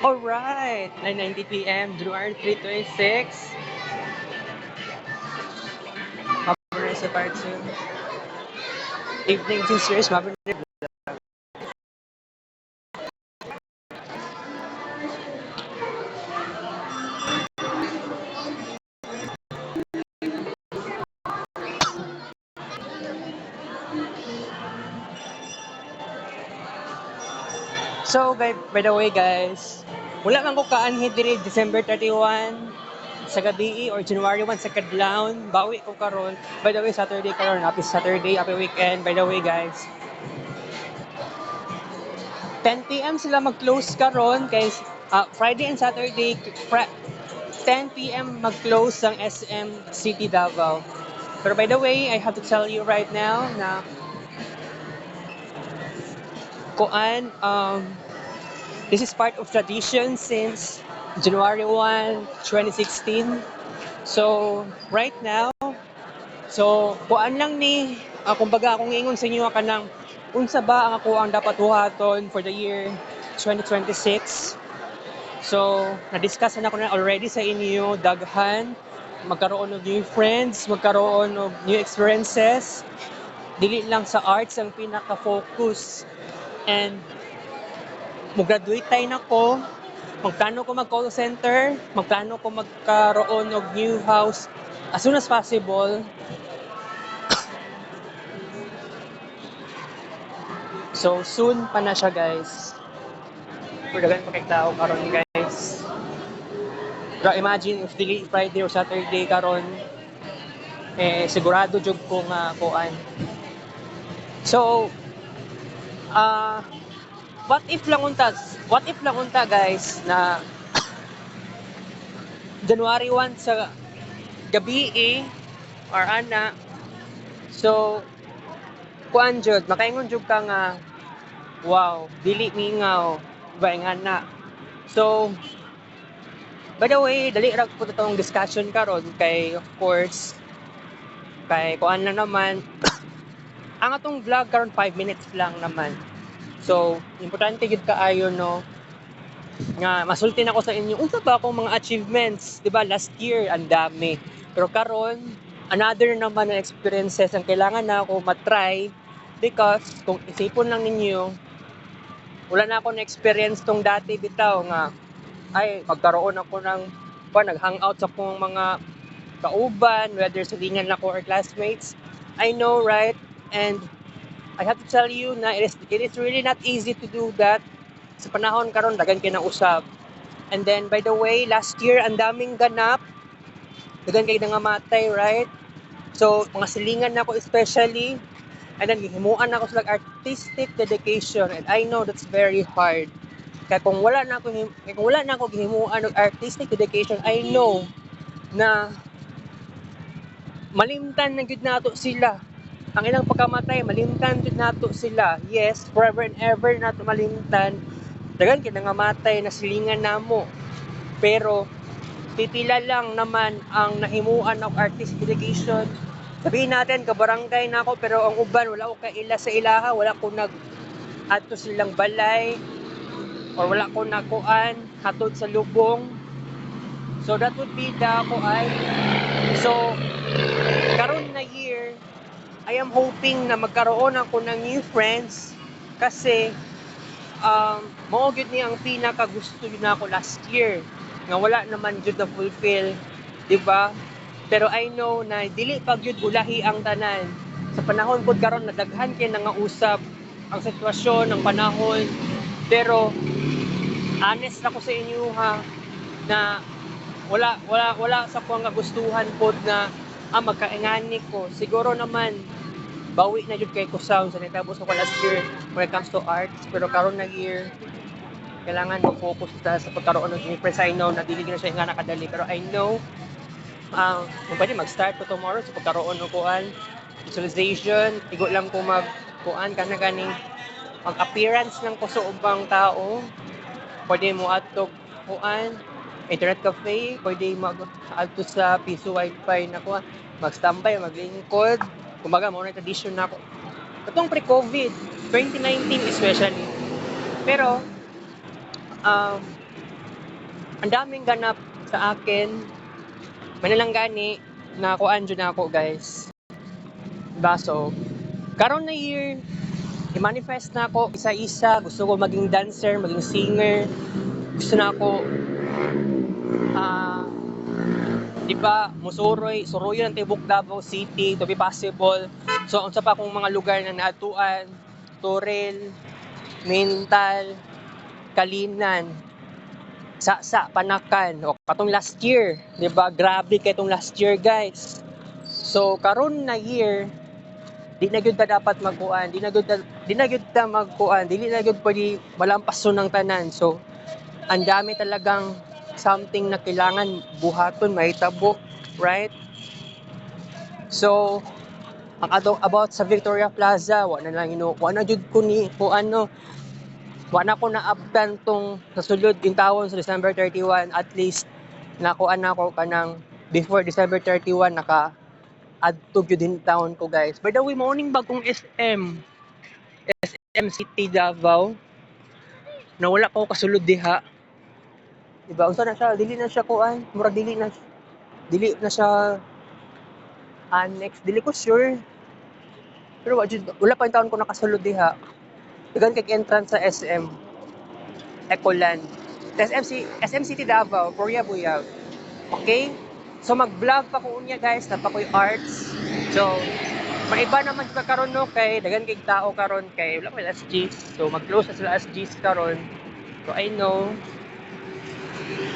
Alright, 9:90 p.m. January 3, 26. Mabuhay sa part 2. Evening sisters, mabuhay. So, by the way guys, wala man ko kaanhi diri December 31 sa gabi or January 1 sa kadlawon. Bawi ko karon. By the way, Saturday karon. Happy Saturday, happy weekend. By the way guys, 10 p.m. sila mag-close karon kay Friday and Saturday 10 p.m. mag-close ang SM City Davao. Pero by the way, I have to tell you right now na kuan this is part of tradition since January 1, 2016. So, right now, so kuan lang ni kumbaga akong ingon sa inyo kanang unsa ba ang ako ang dapat buhaton for the year 2026. So, na-discuss na ko na already sa inyo daghan magkaroon ng new friends, magkaroon ng new experiences. Dili lang sa arts ang pinaka-focus. And mo-graduate tayo na ko, magplano ko mag-call center, magplano ko magkaroon ng new house as soon as possible. So, soon pa na siya guys. Pwede pa kay tao karon guys. Pero imagine if dili Friday or Saturday karon, sigurado jud ko nga kuan. So, uh, what if lang unta guys na January 1 sa gabi or ana. So, kuan jud, makaingon jud ka nga wow, dili mingaw, baingan na. So, by the way, dali ra po itong discussion karon kay of course kay kuan lang naman ang atong vlog karon 5 minutes lang naman. So, importante gid kaayo no nga masulti na ko sa inyo unsa ba akong mga achievements, 'di ba? Last year ang dami. Pero karon another naman na experiences ang kailangan na ako matry because kung isipon lang ninyo wala na ako na experience tong dati bitaw nga ay magkaroon ako ng nag-hangout sa akong mga kauban, whether silingan na ko or classmates. I know, right? And I have to tell you na it is really not easy to do that. Sa panahon karon dagan kinausap. And then, by the way, last year, ang daming ganap. Dagan kayo nangamatay, right? So, mga silingan na ako especially. And then, himuan na ako sa artistic dedication. And I know that's very hard. Kaya kung wala na ako gihimuan ng artistic dedication, I know na malimtan na gud nato sila. Ang ilang pagkamatay, malimtan gud nato sila. Yes, forever and ever nato malimtan. Dagan kinangamatay na silingan namo. Pero pipila lang naman ang nahimuan ng artist dedication. Sabihin natin, kabarangay na ako, pero ang uban, wala ko kaila sa ilaha, wala ko ato silang balay, or wala ko nakuan, hatod sa lubong. So, that would be the kuan. So, karon na year, I am hoping na magkaroon ako ng new friends kasi mao gyud ni ang pinaka gusto na ako last year nga wala naman jud na fulfill, di ba? Pero I know na dili pa gyud ulahi ang tanan. Sa panahon pud karon nadaghan kay nangausap ang sitwasyon ng panahon. Pero honest na ko sa inyo ha na wala sa ko nga gustuhan pod na magkaingani ko. Siguro naman bawi na jud kay ko sound sa natapos ko last year when it comes to arts, pero karon na year kailangan mag-focus sa pagkaroon ng new friends. I know na dili na siya nga nakadali, pero I know kung pwede mag-start ko tomorrow sa pagkaroon ng kuan visualization, igo lang ko mag-kuan ka na ganing mag-appearance ng kusuubang tao. Pwede mo atog kuan internet cafe, pwede mag-adto sa piso wifi na kuan, mag-standby, maglingkod. Kumbaga mo na tradition na ako katong pre-COVID 2019 especially. Pero ang daming ganap sa akin. May nalang gani na kuan jud na ako, guys. Diba? So, karon na year, i-manifest na ako isa-isa. Gusto ko maging dancer, maging singer. Gusto na ako, di ba, musuroy, suruyo ng Tibok Davao City to be possible. So, unsa pa akong mga lugar na naatuan, Toril, Mintal, Kalinan, Sa, Panakan, o katong last year, di ba? Grabe kay itong last year, guys. So, karon na year, di na gyud ta dapat magkuan, di na gyud ta magkuan, dili na gyud pwede malampason ng tanan. So, ang dami talagang something na kailangan buhaton, mahitabo, right? So, ang about sa Victoria Plaza, wa na jud ko ni ko ano, wa na ko naabtan tong nasulod yung tawon sa December 31. At least nakuan na ko kanang before December 31 naka adto gyud din taon ko, guys. By the way, morning bagong SM City Davao na wala ko kasulod diha. Diba? Unsa na siya? Dili na siya kuan. Mura dili na siya annex. Dili ko sure. Pero wala pa yung taon ko nakasulod diha. Dagan kay entrance sa SM Ecoland. SM City Davao, Korea Buyag. Okay? So mag-vlog pa ko unya, guys, na pa ko'y arts. So maiba naman sa karon no kay dagan kay tao karon kay wala may SGs. So mag-close na sila SGs karon. So I know,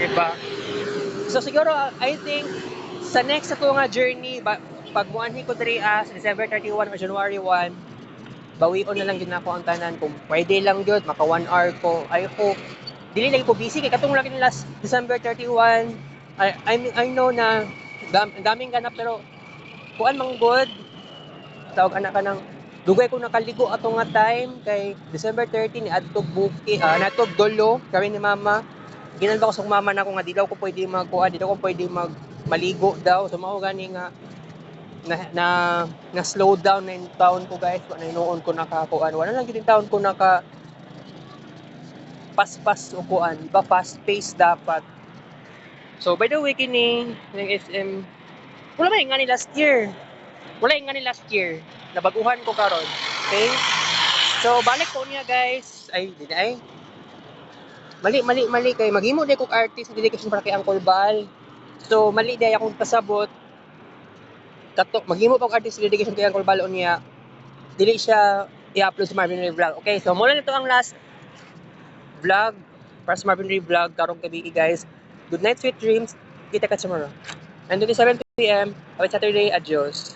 diba? So siguro I think sa next ako nga journey pag muanhi ko diri sa December 31 or January 1, bawion na lang gid nako ang tanan kung pwede lang gyud maka 1 hour ko. I hope dili lagi ko busy kay katong lagi last December 31. I know na daming ganap pero kuan mang good tawag anak ka ng dugay ko nakaligo ato nga time kay December 30 ni adtog buki natog dolo kami ni mama. Ginalba ko sa mama na ko nga di daw ko pwede magkuan, di daw ko pwede maligo daw. So mao gani nga na slow down na yung taon ko, guys. Wala na noon ko nakakuan. Wala lang yung taon ko naka pas-pas o kuan. Iba fast pace dapat. So by the way kini ng SM wala man nga ni last year. Wala nga ni last year. Nabaguhan ko karon. Okay? So balik ko niya, guys. Mali kay maghimo day kog artist dedication para kay Uncle Bal. So mali day akong pasabot. Maghimo pag artist dedication kay Uncle Bal niya. Dili siya i-upload sa Marvin Ray Vlog. Okay, so muna nito ang last vlog para sa Marvin Ray Vlog karong gabi, guys. Good night, sweet dreams. Kita ka tomorrow. And 7 p.m. Happy Saturday. Adios.